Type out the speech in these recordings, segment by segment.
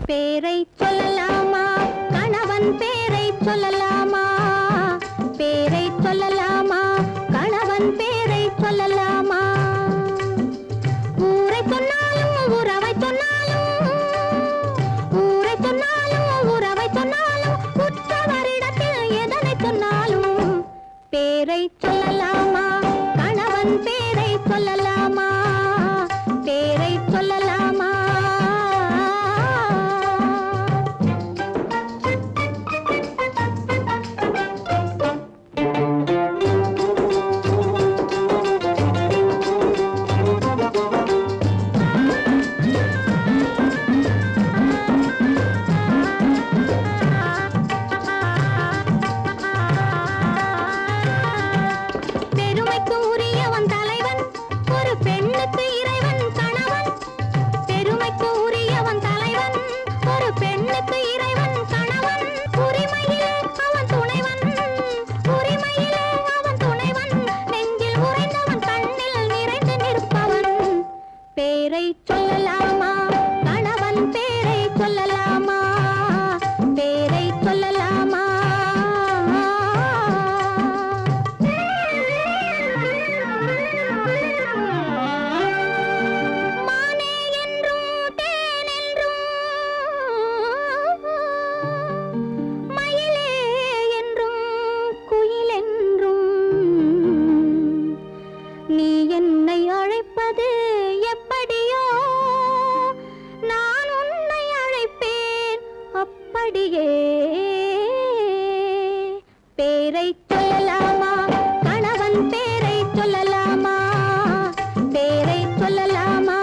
பேரை சொல்லலாமா கணவன் பேரை சொல்லலாமா பேரை சொல்லலாமா கணவன் பேரை சொல்லலாமா ஊரை சொன்னாலும் உறவை சொன்னாலும் ஊரை சொன்னாலும் உறவை சொன்னாலும் உற்றவரிடத்தில் எதனை சொன்னாலும் பேரை சொல்லலாமா கணவன் பேரை சொல்லலாமா பேரை சொல்லலாமா பேரை சொல்லலாமா கணவன் பேரை சொல்லலாமா பேரை சொல்லலாமா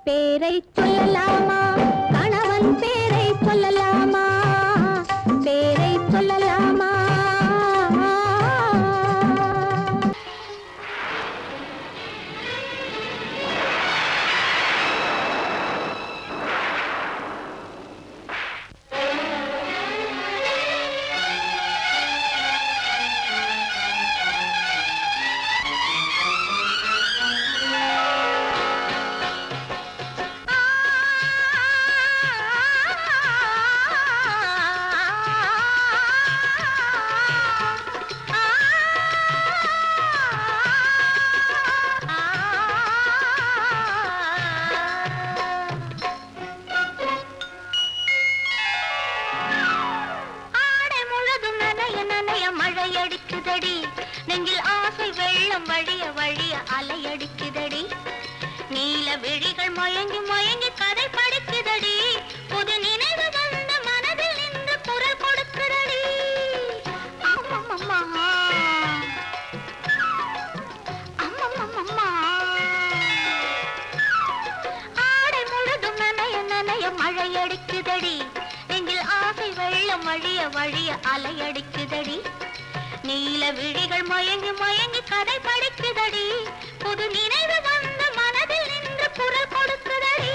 பேரை சொல்லலாமா கணவன் பேரை சொல்லலாமா பேரை சொல்லலாமா நெஞ்சில் ஆசை வெள்ளம் வழிய வழிய அலையடிக்குதடி நீல விழிகள் மயங்கி மயங்கி கதை படிக்குதடி புது நினைவு வந்த மனதில் நின்று குரல் கொடுக்குதடி அம்மம்மா அம்மம்மா ஆடை முழுதும் நனைய நனைய மழையடிக்குதடி நெஞ்சில் ஆசை வெள்ளம் வழிய வழிய அலையடிக்குதடி நீல விழிகள் மயங்கி மயங்கி கதை படிக்குதடி புது நினைவு வந்த மனதில் நின்று குரல் கொடுக்குதடி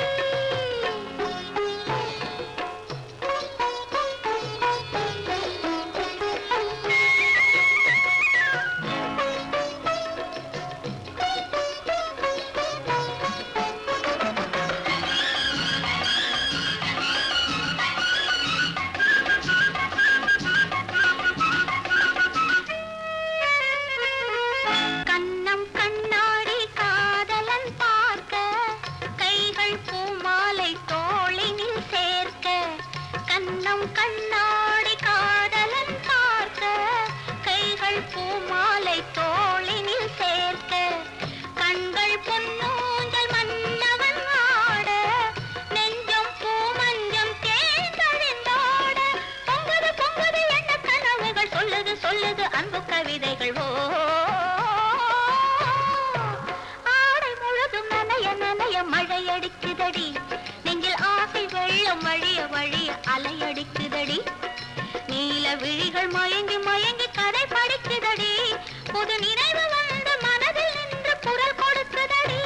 கண்ணாடி காதலன் பார்க்க கைகள் பூமாலை தோளினில் சேர்க்க கண்கள் பொன்னூஞ்சல் மன்னவன் ஆட நெஞ்சம் பூமஞ்சம் தேர்ந்தெழுந்தாட வருது அன்பு கவிதைகள் ஓ ஆடை முழுதும் நனைய நனைய மழையடிக்குதடி நெஞ்சில் ஆசை வெள்ளம் வழிய வழிய அலையடிக்குதடி நீல விழிகள் மயங்கி மயங்கி கதை படிக்குதடி புது நினைவு வந்து மனதில் நின்று குரல் கொடுக்குதடி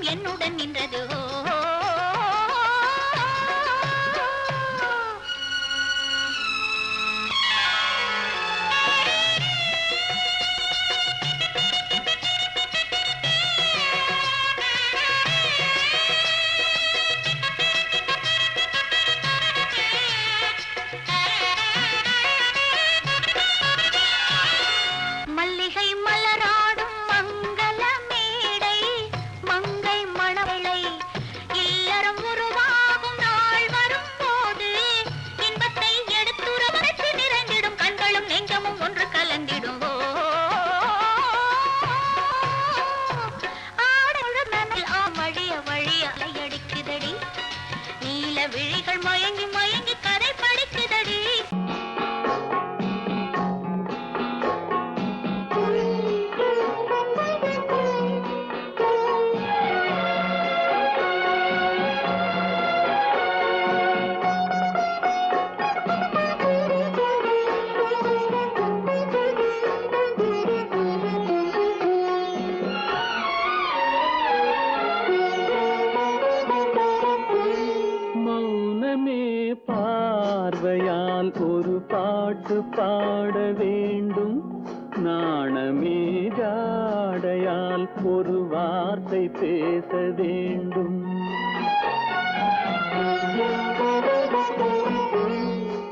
என்னுடன் நின்றது மல்லிகை மலராடும் மங்கள மேடை மங்கை மணவளை இல்லறம் உருவாகும் நாள் வரும் போது இன்பத்தை எடுத்துரைத்து நிறைந்திடும் கண்களும் நெஞ்சமும் ஒன்று கலந்திடும் ஆடல் நனல் வழிய வழிய அலையடிக்குதடி நீல விழிகள் மயங்கி மயங்கி கதை படிக்குதடி பார்வையால் ஒரு பாட்டு பாட வேண்டும் நாணமே ஜாடையால் ஒரு வார்த்தை பேச வேண்டும்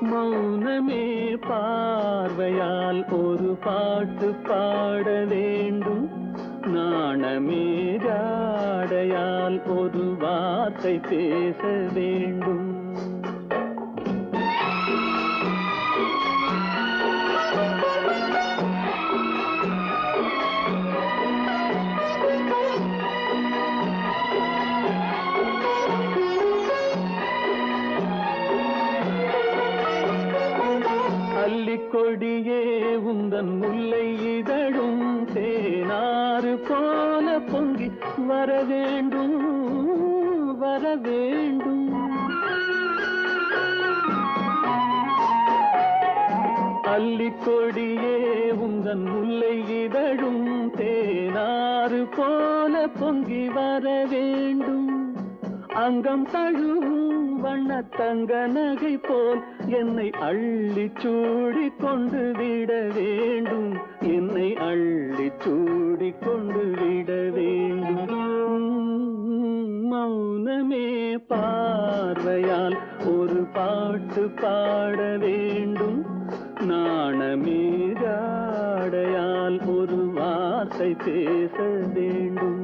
மௌனமே பார்வையால் ஒரு பாட்டு பாட வேண்டும் நாணமே ஜாடையால் ஒரு வார்த்தை பேச வேண்டும் கொடியே உந்தன் முல்லை இதழும் தேனாறு போல பொங்கி வர வேண்டும் வர வேண்டும் அல்லிக்கொடியே உந்தன் முல்லை இதழும் தேனாறு போல பொங்கி வர வேண்டும் அங்கம் தழுவும் வண்ண தங்க நகை போல் என்னை அள்ளி சூடி கொண்டு விட வேண்டும் என்னை அள்ளி சூடி கொண்டு விட வேண்டும் மௌனமே பார்வையால் ஒரு பாட்டு பாட வேண்டும் நாணமே ஜாடையால் ஒரு வார்த்தை பேச வேண்டும்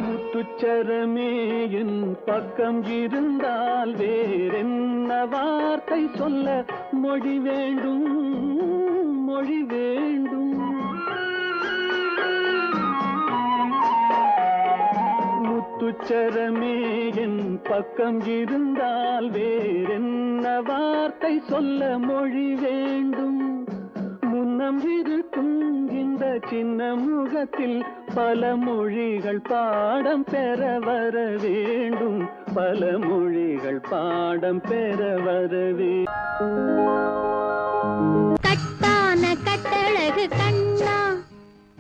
முத்துச்சரமே என் பக்கம் இருந்தால் வேறென்ன வார்த்தை சொல்ல மொழி வேண்டும் மொழி வேண்டும் முத்துச்சரமே என் பக்கம் இருந்தால் வேறென்ன வார்த்தை சொல்ல மொழி வேண்டும் முன் வண்ணம் இருக்கும் இந்த சின்ன முகத்தில் பல மொழிகள் பாடம் பெற வர வேண்டும், பல மொழிகள் பாடம் பெற வரவே. கட்டான கட்டழகு கண்ணா,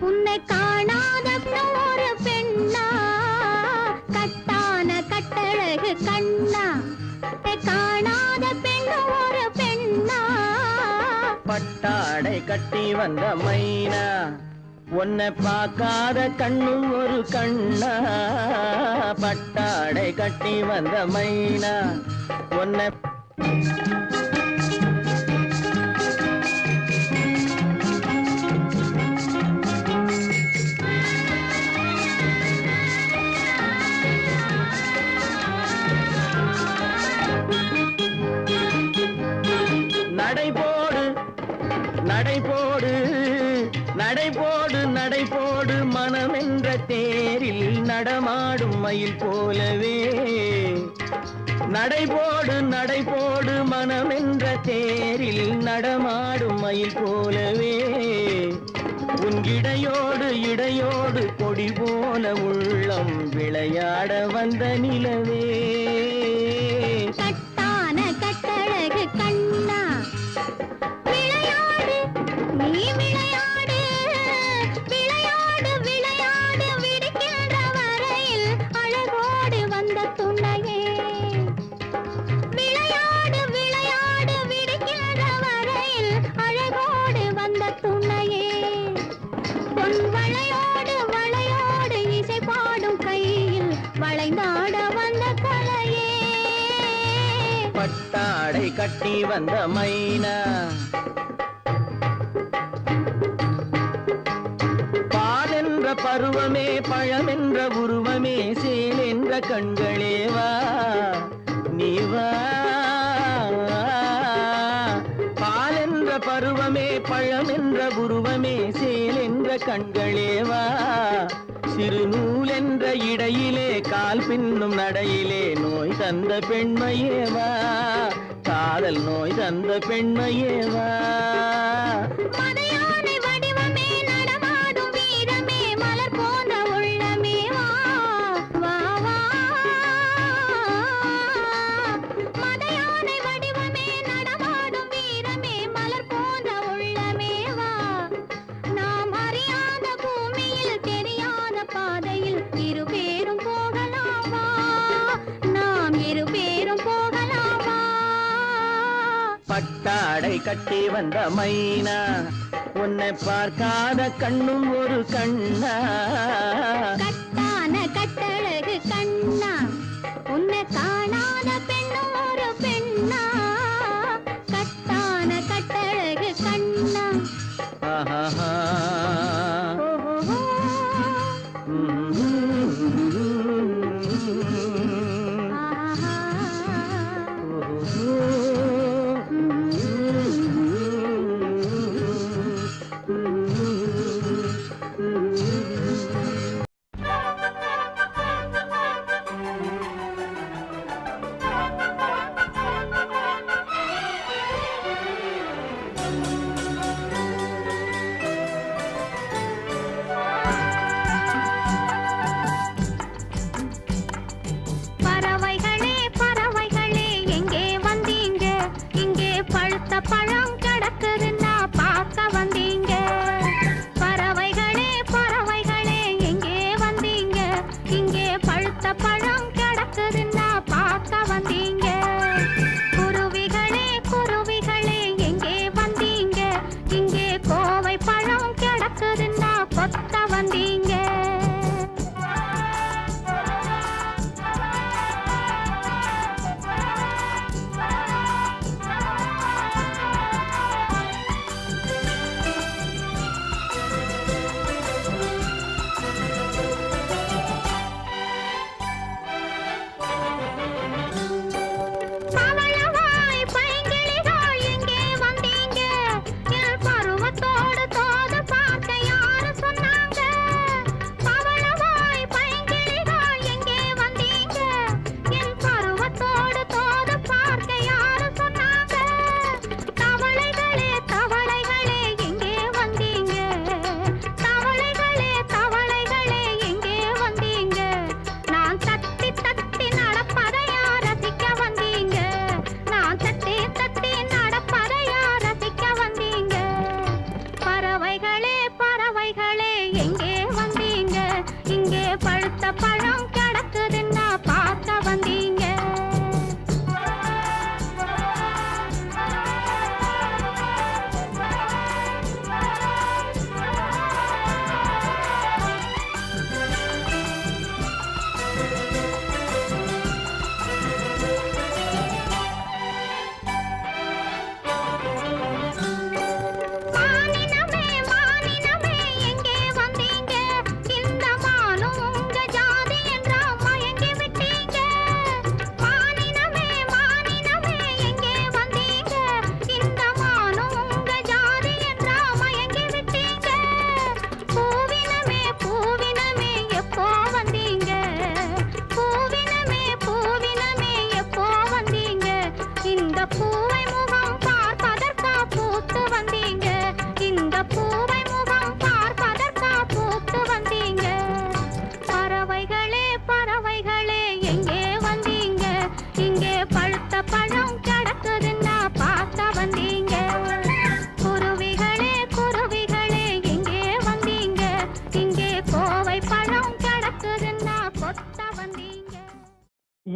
உன்னை காணாத ஒரு பெண்ணா. கட்டான கட்டழகு கண்ணா, காணாத பெண் ஒரு பெண்ணா. பட்டாடை கட்டி வந்த மைனா, உன்னை பார்க்காத கண்ணும் ஒரு கண்ணா. பட்டாடை கட்டி வந்த மைனா, உன்னை நடைபோடு நடைபோடு நடைபோடு நடைபோடு மனமென்ற தேரில் நடமாடும் மயில் போலவே. நடைபோடு நடைபோடு மனமென்ற தேரில் நடமாடும் மயில் போலவே. உன் இடையோடு இடையோடு கொடி போல உள்ளம் விளையாட வந்த நிலவே. கட்டான கட்டழகு கண்ணா, விளையாடு நீ விளையாடு, விளையாடு விளையாடு விடுக்கின்ற வரையில் அழகோடு வந்த துணையே. விளையாடு விளையாடு விடுக்கின்ற வரையில் அழகோடு வந்த துணையே. பொன் வளையோடு வளையோடு இசை பாடும் கையில் வளைந்தாட வந்த கலையே. பட்டாடை கட்டி வந்த மைனா, பால் என்ற பருவமே பழமென்ற உருவமே சேல் என்ற கண்களே வா நீ வா. பால் என்ற பருவமே பழமென்ற உருவமே சேல் என்ற கண்களே வா. சிறு நூல் என்ற இடையிலே கால் பின்னும் நடையிலே நோய் தந்த பெண்மையேவா, காதல் நோய் தந்த பெண்மையேவா. மதையானை வடிவமே நடமாடும் வீரமே மலர் போன்ற உள்ளமே வா வா வா. மதையானை வடிவமே நடமாடும் வீரமே மலர் போன்ற உள்ளமே வா. நாம் அறியாத பூமியில் தெரியாத பாதையில் இரு பேரும் போகலாமா, நாம் இரு பேரும் போகலாமா. பட்டாடை கட்டி வந்த மைனா, உன்னை பார்க்காத கண்ணும் ஒரு கண்ணா. கட்டான கட்டழகு கண்ணா, உன்னை காணாத பெண்ணும் ஒரு பெண்ணா. கட்டான கட்டழகு கண்ணா. ஆஹா. ஓஹோ. ஆஹா.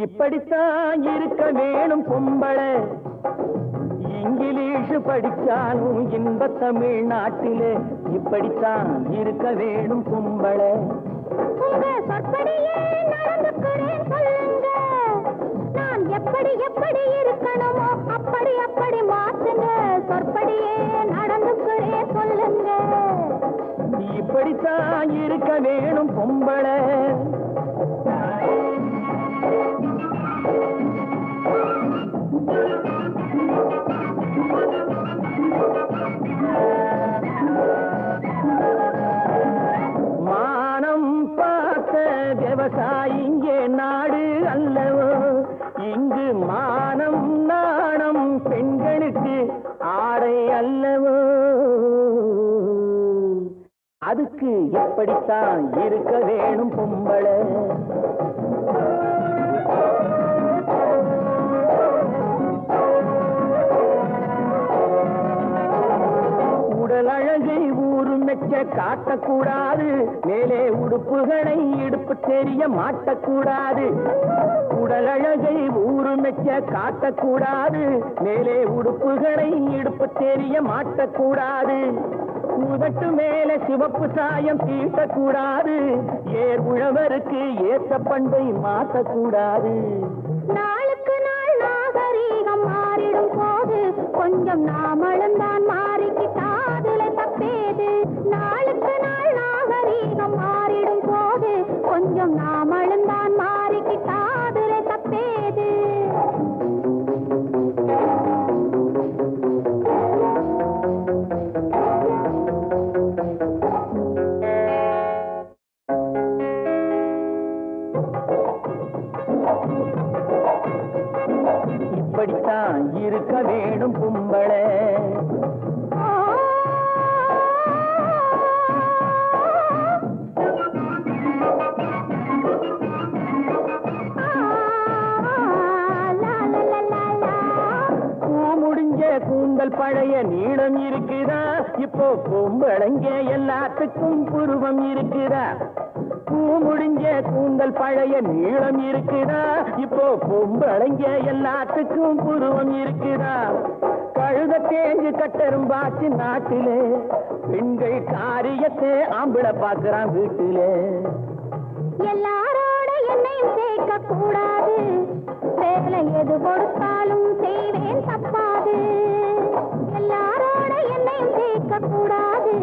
இப்படித்தான் இருக்க வேணும் பொம்பளை, இங்கிலீஷ் படிச்சாலும் இன்ப தமிழ்நாட்டிலே இப்படித்தான் இருக்க வேணும் பொம்பளை. உங்க சொற்படியே நடந்துக்கிறேன் சொல்லுங்க, நான் எப்படி எப்படி இருக்கணுமோ அப்படி அப்படி மாத்துங்க. சொற்படியே நடந்துக்கிறேன் சொல்லுங்க. இப்படித்தான் இருக்க வேணும் பொம்பளை. மானம் பார்த்த விவசாயிங்கே நாடு அல்லவோ, இங்கு மானம் நாணம் பெண்களுக்கு ஆடை அல்லவோ, அதுக்கு எப்படித்தான் இருக்க வேணும் பொம்பளை. உடல் அழகை ஊரு மெச்ச காட்டக்கூடாது, மேலே உடுப்புகளை இடுப்பு தெரிய மாட்டக்கூடாது. உடல் அழகை ஊரு மெச்ச காட்டக்கூடாது, மேலே உடுப்புகளை இடுப்பு தெரிய மாட்டக்கூடாது. உதட்டு மேலே சிவப்பு சாயம் தீட்டக்கூடாது, ஏர் உழவருக்கு ஏற்ற பண்பை மாற்றக்கூடாது. நாளுக்கு நாள் நாகரீகம் மாறிடும் போது கொஞ்சம் நாமளும் தான் மாறிக்கிட்டாதுல தப்பேது. நாளுக்கு நாள் நாகரீகம் மாறிடும் போது கொஞ்சம் நாமளும் தான் மாறிக்கிட்டாதுல தப்பேது. இப்படித்தான் இருக்க வேணும் பொம்பளை. முடிஞ்ச கூந்தல் பழைய நீளம் இருக்குதா, இப்போ பொம்பளைங்க எல்லாத்துக்கும் புருவம் இருக்குதா. பூ முடிஞ்ச கூந்தல் பழைய நீளம் இருக்குதா, இப்போ பொம்பளைங்க எல்லாத்துக்கும் புருவம் இருக்குதா. கழுத தேஞ்சு கட்டரும்பாச்சு நாட்டிலே, பெண்கள் காரியத்தை ஆம்பளை பார்க்கிறான் வீட்டிலே. எல்லாரோட என்னையும் சேர்க்க கூடாது, வேலை எது கொடுத்தாலும் செய்வேன் தப்பாது. எல்லாரோட என்னையும் சேர்க்க கூடாது,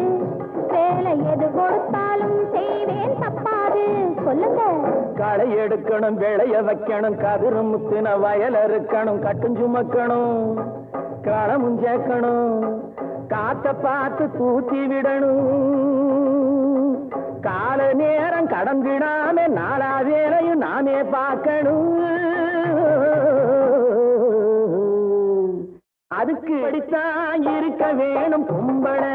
வேலை எது கொடுத்தாலும் செய்வேன் தப்பாது. சொல்லுங்க. களை எடுக்கணும், விளைய வைக்கணும், கதிரு முத்தின வயல் இருக்கணும், கட்டும் சுமக்கணும், களமும் சேர்க்கணும், காத்த பார்த்து தூத்தி விடணும். கால நேரம் கடந்திடாம நாளா வேலையும் நாமே பார்க்கணும். அதுக்கு படித்தான் இருக்க வேணும் பொம்பளை,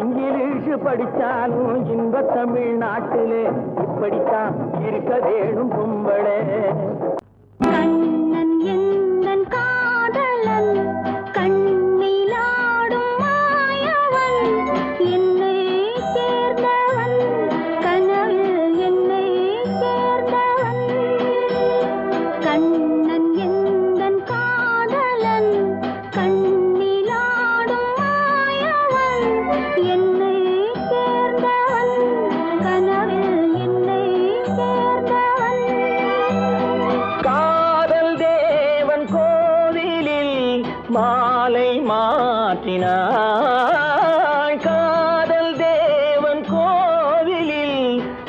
இங்கிலீஷ் படிச்சாலும் இன்ப தமிழ்நாட்டிலே இப்படித்தான் இருக்க வேணும் பொம்பளை. கண்ணன் எந்தன் காதலன், கண்ணிலாடும் மாயவன், என்னை சேர்ந்தவன், கனவில் என்னை சேர்ந்தவன். கண்ணன் எந்தன் காதலன், கண்ணிலாடும் மாயவன், என்னை சேர்ந்தவன், கனவில் என்னை சேர்ந்தவன். காதல் தேவன் கோவிலில் மாலை மாற்றினாள், காதல் தேவன் கோவிலில்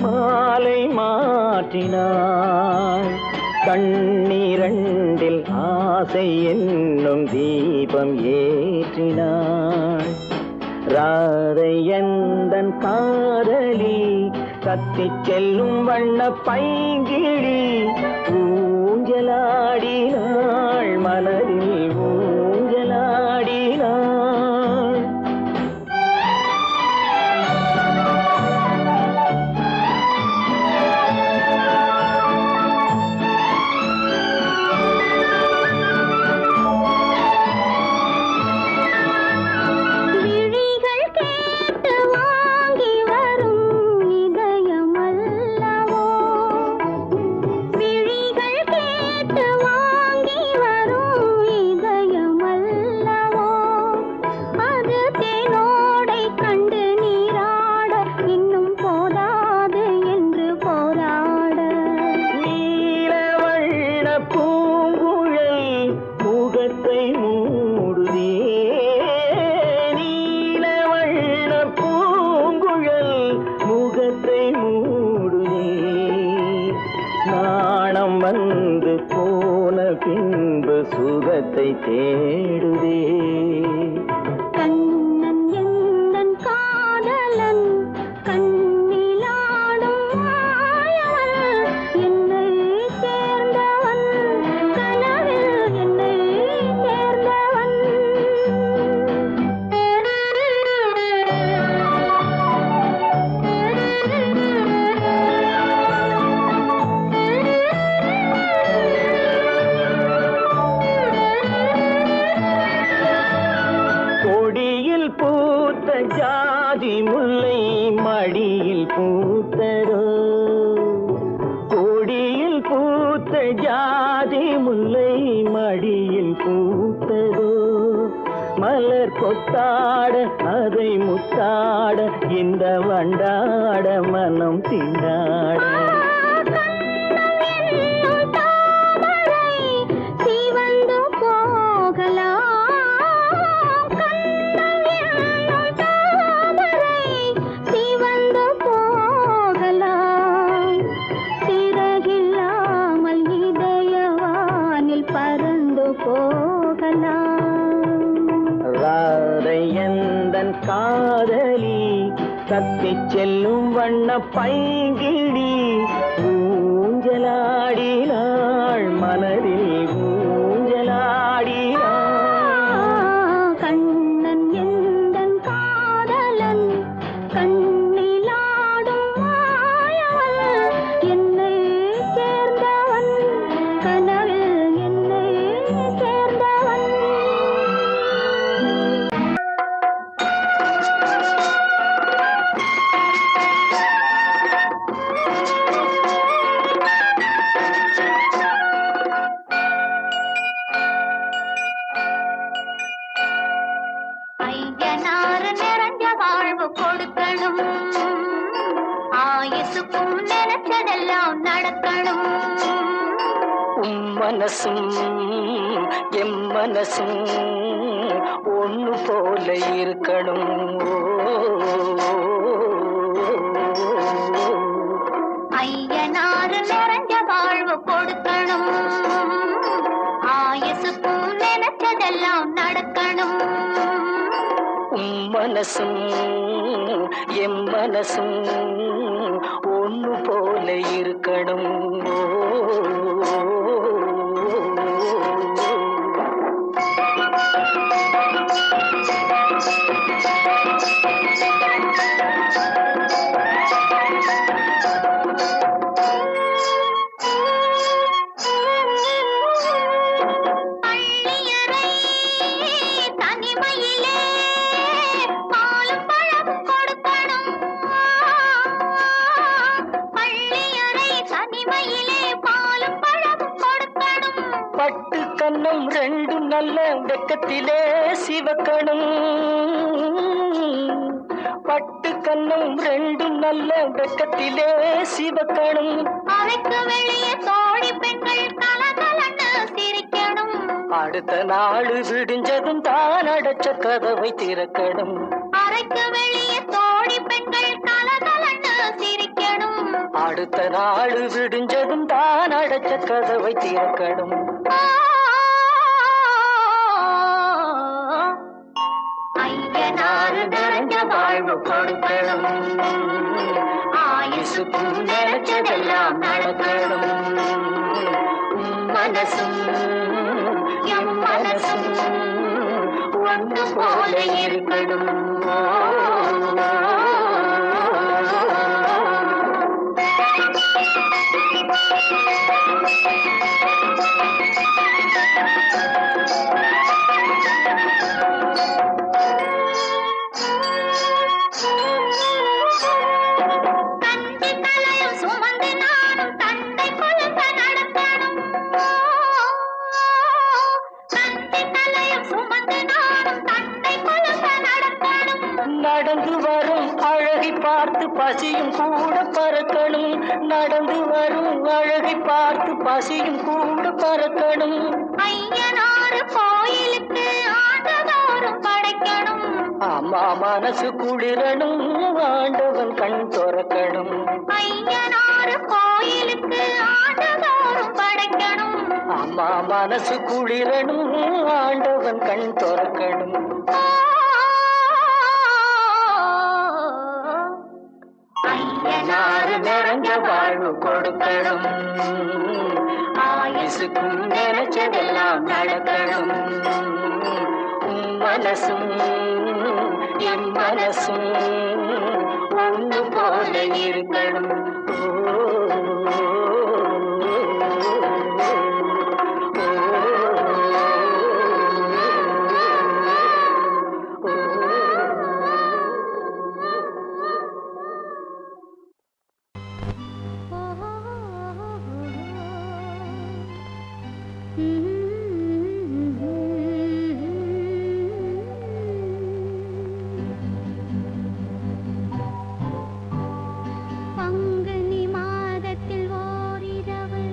மாலை மாற்றினாள். கண்ணீரண்டில் ஆசை என்னும் தீபம் ஏற்றினாள். ராதை எந்தன் காதலி, கத்திச் செல்லும் வண்ண பைங்கிழி, ஊஞ்சலாடினாள் மலரில் ஊஞ்சலாடினாள். விழிகள் கேட்டு வாங்கி வரும் இதயமல்லவோ, விழிகள் பின்பு சுகத்தை தேடுதே. கண்ணன் எந்தன் காதலன் கண்ணிலாடும் மாயவன் என்னை சேர்ந்தவன் கனவில் என்னை சேர்ந்தவன். கொடியில் பூத்த ஜாதி முல்லை மடியில் பூத்ததோ. கொடியில் பூத்த ஜாதி முல்லை மடியில் பூத்ததோ. மலர் கொத்தாட அதை முத்தாட இந்த வண்டாட மனம் திண்டாட. சிவந்து போகலாம் சிவந்து போகலாம் சிறகில்லாமல் இதயவானில் பறந்து போகலாம். ராதை எந்தன் காதலி தத்திச் செல்லும் வண்ண பைங்கிழி ஊஞ்சலாடினாள் மனதில் ஊஞ்சலாடினாள். கண்ணன் எந்தன் காதலன் கண்ணிலாடும் மாயவன் என்னை சேர்ந்தவன் கனவில் என்னை சேர்ந்தவன். ஐயனாறு நிறைஞ்ச வாழ்வு கொடுக்கணும் ஆயுசுக்கும் நினைச்சதெல்லாம் நடக்கணும். மனசும் எம் மனசும் ஒண்ணு போல இருக்கணும். ஐயனாறு நிறைஞ்ச வாழ்வு கொடுக்கணும் ஆயுசுக்கும் நினைச்சதெல்லாம் நடக்கணும். மனசும் எம் மனசும் ஒண்ணு போல இருக்கணும். பள்ளியறை தனிமையிலே பாலும் பழமும் கொடுக்கணும். பள்ளியறை தனிமையிலே பாலும் பழமும் கொடுக்கணும். பட்டு கன்னம் ரெண்டும் நல்ல வெக்கத்திலே சிவக்கணும். பட்டு கன்னம் ரெண்டும் நல்ல வெக்கத்திலே சிவக்கணும். அறைக்கு வெளியே தோழி பெண்கள் கலகலன்னு சிரிக்கணும். அடுத்த நாள் விடிஞ்சதும் தான் அடைச்ச கதவை திறக்கணும். அறைக்கு வெளியே தோழி பெண்கள் கலகலன்னு சிரிக்கணும். அடுத்த நாள் விடிஞ்சதும் தான் அடைச்ச கதவை திறக்கணும். ஐயனாறு நிறைஞ்ச வாழ்வு கொடுக்கணும் ஆயுசுக்கும் நினைச்சதெல்லாம் நடக்கணும். மனசும் எம் மனசும் ஒன்று போல இருக்கணும். தந்தை தலையும் சுமந்து நானும் தந்தை குழந்த நடக்கணும். தந்தை தலையும் சுமந்து நானும் தந்தை குழந்த நடக்கணும். நடந்து வரும் அழகை பார்த்து பசியும் கூட பறக்கணும். நடந்து வரும் அழகை பார்த்து பசியும் கூட பறக்கணும். ஐயனாறு கோயிலுக்கு ஆண்டதோறும் படைக்கணும். அம்மா மனசு குளிரணும். ஆண்டவன் கண் திறக்கணும். ஐயனாறு கோயிலுக்கு ஆண்டதோறும் படைக்கணும். அம்மா மனசு குளிரணும் ஆண்டவன் கண் திறக்கணும் ஐயனாறு நிறைஞ்ச வாழ்வு கொடுக்கணும் ஆயுசுக்கும் நினைச்சதெல்லாம் நடக்கணும் மனசும் என் மனசும் ஒன்று போல இருக்கணும் பங்குனி மாதத்தில் ஓரிரவு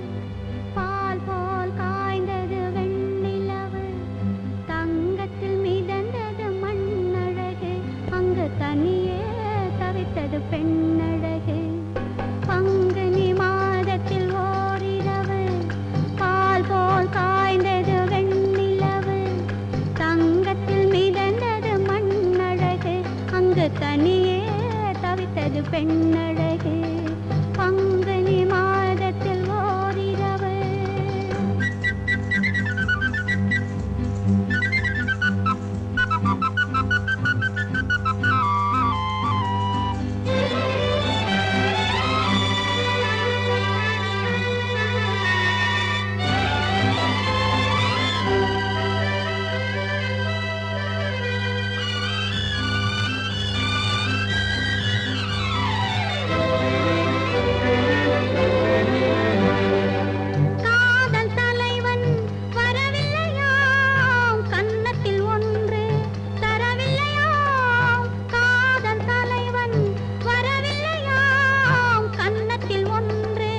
பால் போல் காய்ந்தது வெண்ணிலவு தங்கத்தில் மிதந்தது மண்ணழகு அங்கு தனியே தவித்தது பெண்ணழகு பங்குனி மாதத்தில் ஓரிரவு பால் போல் காய்ந்தது வெண்ணிலவு தங்கத்தில் மிதந்தது மண்ணழகு அங்கு தனியே தவித்தது பெண்ணழகு பங்குனி மாதத்தில் ஓரிரவு காதல் தலைவன் வரவில்லையாம் கன்னத்தில் ஒன்று தரவில்லையாம் காதல் தலைவன் வரவில்லையாம் கன்னத்தில் ஒன்று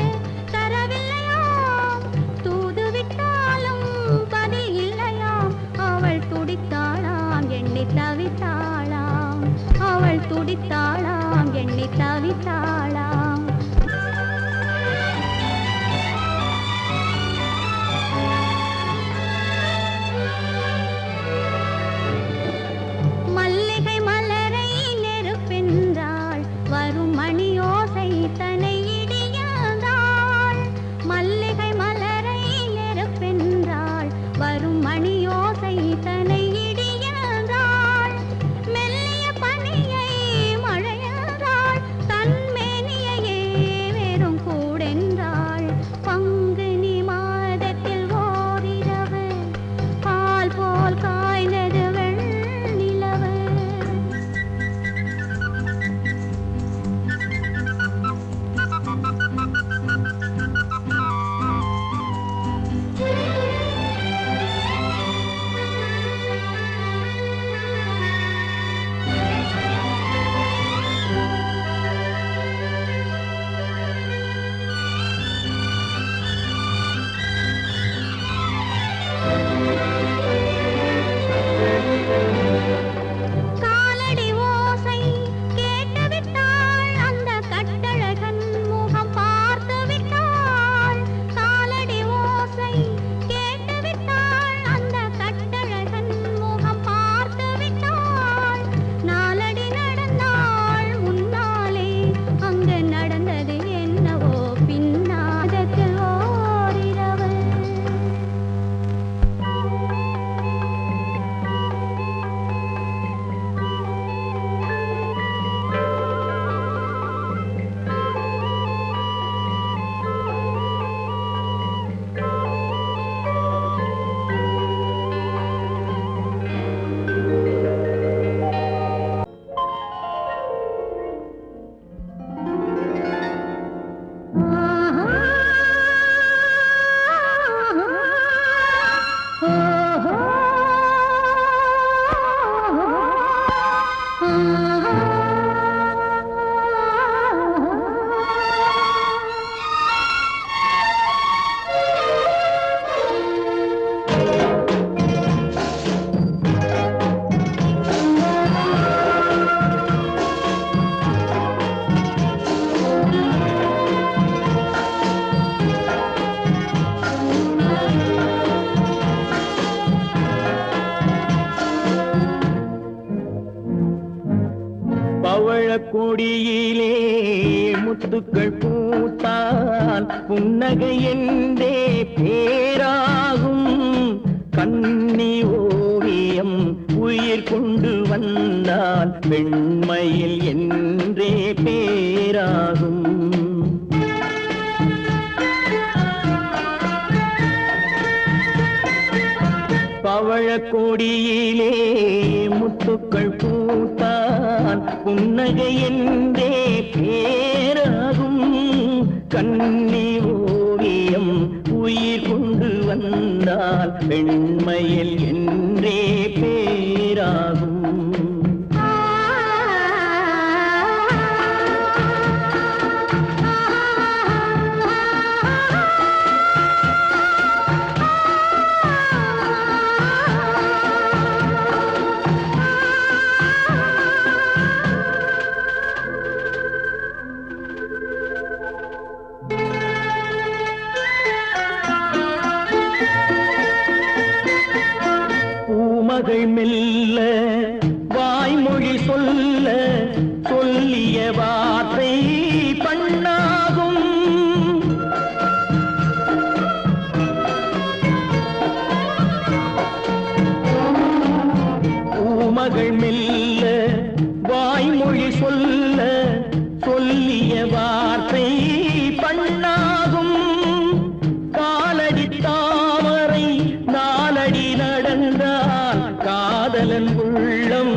தரவில்லையாம் தூதுவிட்டாலும் பதில் இல்லையாம் அவள் துடித்தாளாம் எண்ணி தவித்தாளாம் அவள் துடித்தாளாம் எண்ணி தவித்தாளாம் மல்லிகை மலரை நெருப்பென்றாள் வரும் மணியோசை தனை இடியாதாள் மல்லிகை மலரை நெருப்பென்றாள் வரும் மணியோசை தனை இடியாதாள் மெல்லிய பனியை மழையாதாள் தன் மேனியையே வெறும் கூடென்றாள் பங்குனி மாதத்தில் ஓரிரவு பால் போல் காய்ந்தது வெண்ணிலவு கொடியிலே முத்துக்கள் பூத்தால் புன்னகை என்றே பேராகும். கன்னி ஓவியம் உயிர் கொண்டு வந்தால் பெண்மையில் என்றே பேராகும். பவழ கொடியிலே முத்துக்கள் பூத்தான் புன்னகை என்றே பேராகும். கன்னி ஓவியம் உயிர் கொண்டு வந்தால் பெண்மையில் என்றே பேராகும். மகள் மெல்ல வாய்மொழி சொல்ல சொல்லிய வார்த்தை பண்ணாகும். பூமகள் மெல்ல வாய்மொழி சொல்ல சொல்லிய வார்த்தை பண்ணாகும். காலடி தாமரை நாலடி நடந்தால் காதலன் உள்ளம்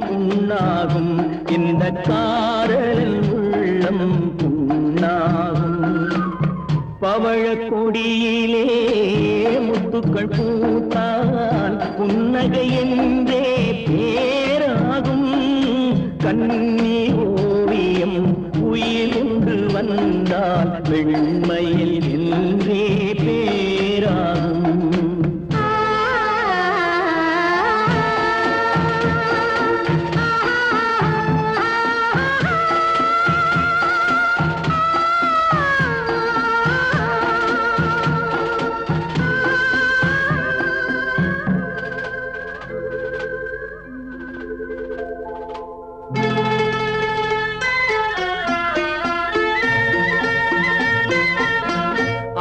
புண்ணாகும். இந்த காதலன் உள்ளம் புண்ணாகும். பவழ கொடியிலே முத்துக்கள் பூத்தால் புன்னகை என்றே பேராகும். கன்னி ஓவியம் உயிர் கொண்டு வந்தால் வெண்மையில் என்றே பேராகும்.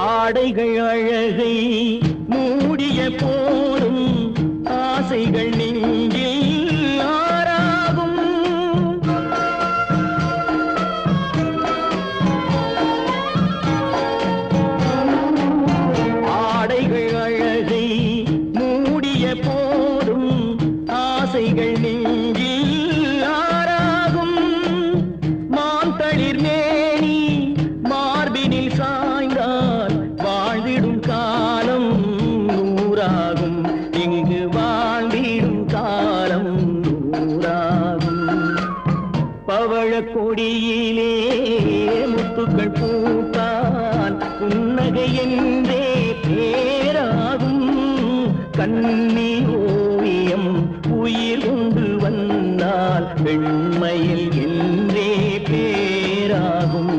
ஆடைகள் அழகை மூடிய போதும் ஆசைகள் நெஞ்சில் ஆறாகும். ஆடைகள் அழகை மூடிய போதும் ஆசைகள் நெஞ்சில் ஆறாகும். மாந்தளிர் மேனி மார்பினில் சாய்ந்தால் வாழ்ந்திடும் காலம் நூறாகும். இங்கு வாழ்ந்திடும் காலம் நூறாகும். பவழ கொடியிலே முத்துக்கள் பூத்தால் புன்னகை என்றே பேராகும். கன்னி ஓவியம் உயிர் கொண்டு வந்தால் பெண்மையில் என்றே பேராகும்.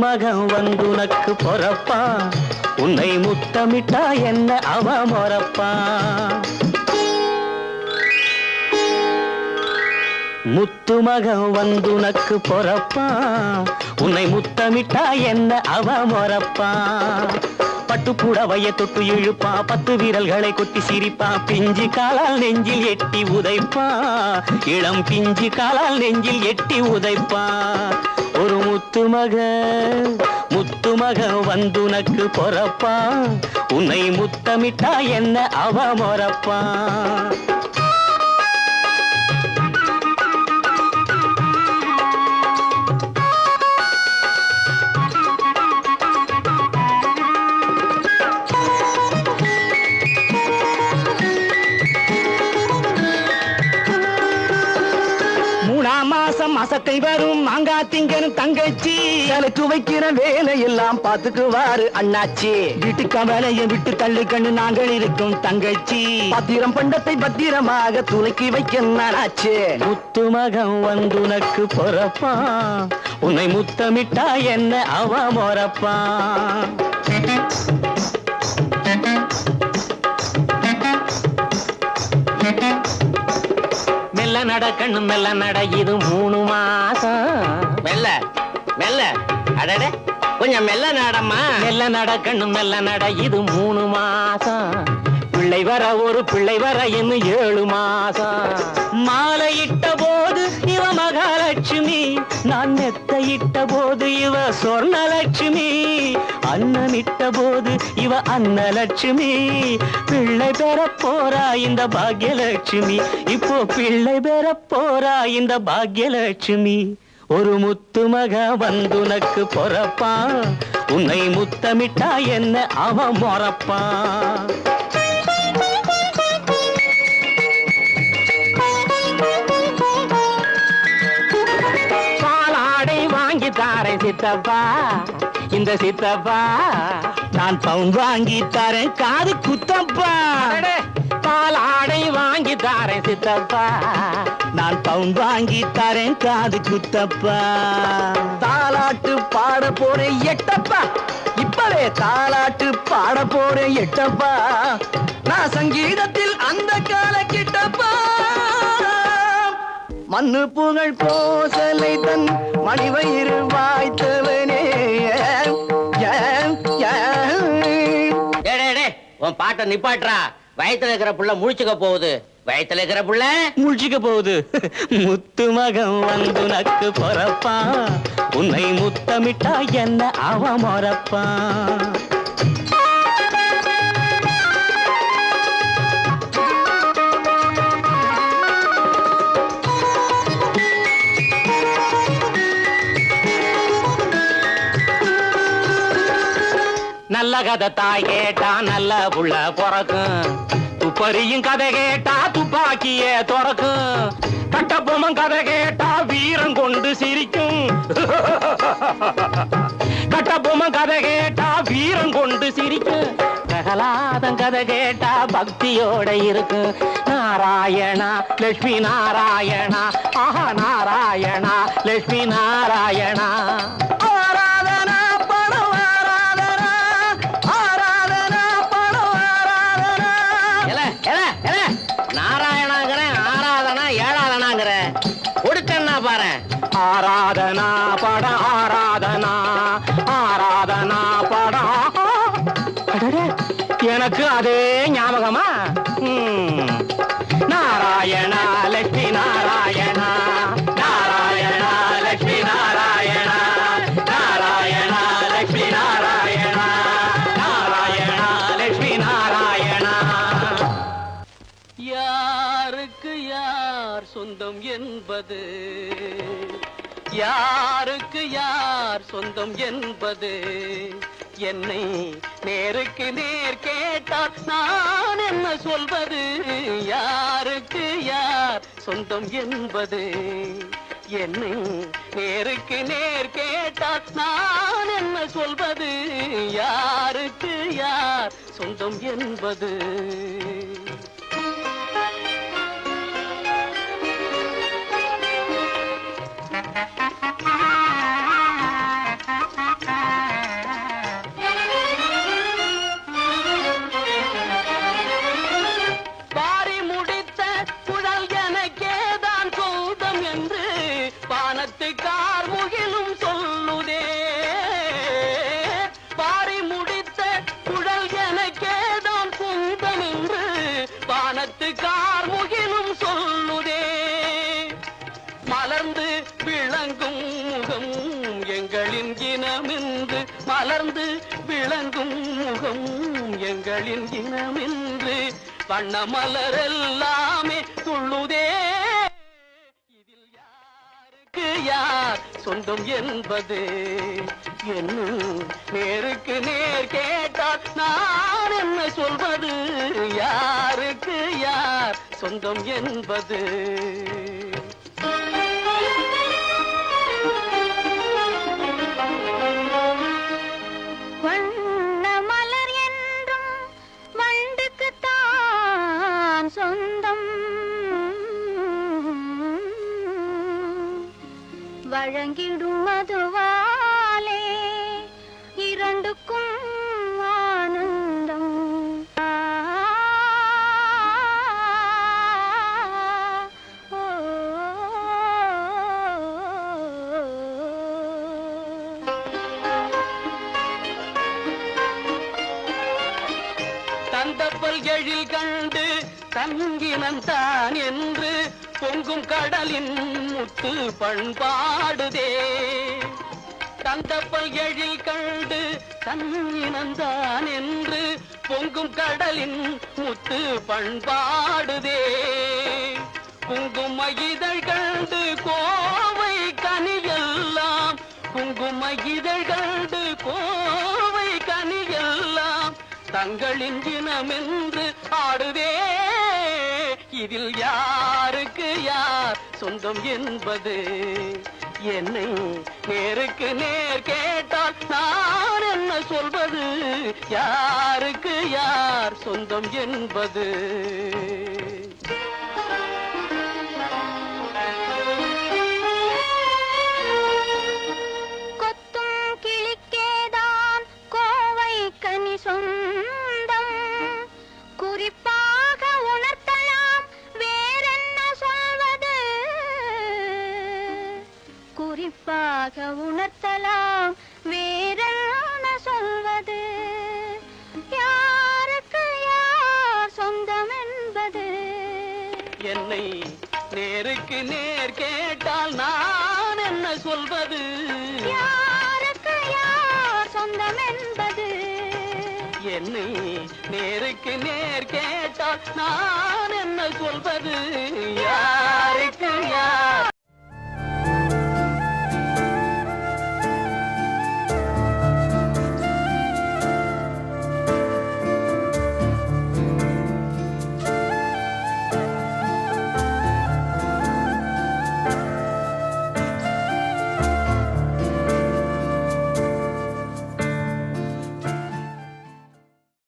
மகன் வந்துனக்கு பொறப்பா உன்னை முத்தமிட்டா என்ன அவ மொறப்பா. முத்து மகன் வந்துனக்கு பொறப்பா உன்னை முத்தமிட்டா என்ன அவ மொறப்பா. பட்டு புடவைய தொட்டு இழுப்பா 10 விரல்களை கொட்டி சிரிப்பா. பிஞ்சு காலால் நெஞ்சில் எட்டி உதைப்பா. இளம் பிஞ்சு காலால் நெஞ்சில் எட்டி உதைப்பா. ஒரு முத்து மகன் வந்துனக்கு பொறப்பா உன்னை முத்தமிட்டா என்ன அவ மொறப்பா. மாசத்தை வரும் மாங்கா திங்கனும் தங்கச்சி எனக்கு வைக்கிற வேலையெல்லாம் பாத்துக்குவாரு அண்ணாச்சி வீட்டுக்க வேலையை விட்டு தள்ளு கண்ணு நாங்கள் இருக்கும் தங்கச்சி பத்திரம் பண்டத்தை பத்திரமாக துளைக்கி வைக்க நானாச்சு முத்து மகன் வந்து உனக்கு பொறப்பான் உன்னை முத்தமிட்டா என்ன அவ மொறப்பான் மெல்ல நட கண்ணு மெல்ல நட இது 3 மாசம் மெல்ல மெல்ல அடடே கொஞ்சம் மெல்ல நடம்மா மெல்ல நட கண்ணு மெல்ல நட இது 3 மாசம் பிள்ளை வர ஒரு பிள்ளை வர இன்னும் 7 மாசம் மாலையிட்ட போது இவ மகாலட்சுமி நான் மெத்தையிட்ட போது இவ சொர்ணலட்சுமி அன்னமிட்ட போது இவ அன்னலட்சுமி பிள்ளை பெற போறா இந்த பாக்யலட்சுமி இப்போ பிள்ளை பெற போறா இந்த பாக்யலட்சுமி ஒரு முத்து மக வந்துனக்கு பொறப்பான் உன்னை முத்தமிட்டா என்ன அவ மொறப்பான் தாரை சித்தப்பா இந்த சித்தப்பா நான் பவுன் வாங்கி தரேன் காது குத்தப்பா பால் ஆடை வாங்கி தரேன் சித்தப்பா நான் பவுன் வாங்கி தரேன் காது குத்தப்பா தாலாட்டு பாட போறேன் எட்டப்பா இப்பவே தாலாட்டு பாட போறேன் எட்டப்பா நான் சங்கீதத்தில் அந்த கால கிட்டப்பா மண்ணு புகழ் போசலை தன் மணிவயிறு வாய்த்தவனே உன் பாட்டை நிப்பாட்டுறா வயத்துல இருக்கிற புள்ள முழிச்சுக்க போகுது வயத்துல இருக்கிற புள்ள முழிச்சுக்க போகுது முத்து மகன் வந்து நக்கு பொறப்பான் உன்னை முத்தமிட்டா என்ன அவ மொறப்பான் நல்ல கதை தாய் கேட்டா நல்ல புள்ள பிறக்கும் துப்பறியும் கதை கேட்டா துப்பாக்கியே துறக்கும் கட்டபொம்மன் கதை கேட்டா வீரம் கொண்டு சிரிக்கும் கட்டபொம்மன் கதை கேட்டா வீரம் கொண்டு சிரிக்கும் பிரகலாதன் கதை கேட்டா பக்தியோட இருக்கும் நாராயணா லட்சுமி நாராயணா ஆஹா நாராயணா லட்சுமி நாராயணா ஆராதனா பட ஆராதனா ஆராதனா பட எனக்கு அதே ஞாபகமா நாராயணா லட்சுமி நாராயணா நாராயணா லட்சுமி நாராயணா நாராயணா லட்சுமி நாராயணா நாராயணா லட்சுமி நாராயணா யாருக்கு யார் சொந்தம் என்பது யாருக்கு யார் சொந்தம் என்பது என்னை நேருக்கு நேர் கேட்டால் நான் என்ன சொல்வது யாருக்கு யார் சொந்தம் என்பது என்னை நேருக்கு நேர் கேட்டால் நான் என்ன சொல்வது யாருக்கு யார் சொந்தம் என்பது பாரி முடித்த குழல் எனக்கேதான் சொந்தம் என்று வானத்து கார்முகிலும் சொல்லுதே பாரி முடித்த குழல் எனக்கேதான் சொந்தம் என்று வானத்து கார்முகிலும் சொல்லுதே மலர்ந்து விளங்கும் முகம் எங்களின் இனமென்று மலர்ந்து விளங்கும் முகம் எங்களின் இனமென்று வண்ண மலரெல்லாமே துள்ளுதே இதில் யாருக்கு யார் சொந்தம் என்பது என்னும் நேருக்கு நேர் கேட்டால் நான் என்ன சொல்வது யாருக்கு யார் சொந்தம் என்பது வழங்கிடும் மதுவாலே இரண்டுக்கும் ஆனந்தம். தந்தப்பல் எழில் கண்டு தங்கினந்தான் என்று பொங்கும் கடலின் முத்து பண்பாடுதே. தந்தப்பல் எழில் கண்டு தங்கினந்தான் என்று பொங்கும் கடலின் முத்து பண்பாடுதே. குங்கும இதழ் கண்டு கோவை கனியெல்லாம், குங்கும இதழ் கண்டு கோவை கனியெல்லாம் தங்களின் இனமென்று ஆடுதே. இதில் யாருக்கு யார் சொந்தம் என்பது என்னை நேருக்கு நேர் கேட்டால் நான் என்ன சொல்வது? யாருக்கு யார் சொந்தம் என்பது? கொத்தும் கிளிக்கேதான் கோவை கனி சொந்தம், குறிப்பாக உணர்த்தலாம் வேறென்ன சொல்வது? குறிப்பாக உணர்த்தலாம் வேறென்ன சொல்வது? யாருக்கு யார் சொந்தம் என்பது என்னை நேருக்கு நேர் கேட்டால் நான் என்ன சொல்வது? யாருக்கு யார் சொந்தம் என்பது என்னை நேருக்கு நேர் கேட்டால் நான் என்ன சொல்வது? யாருக்கு யார்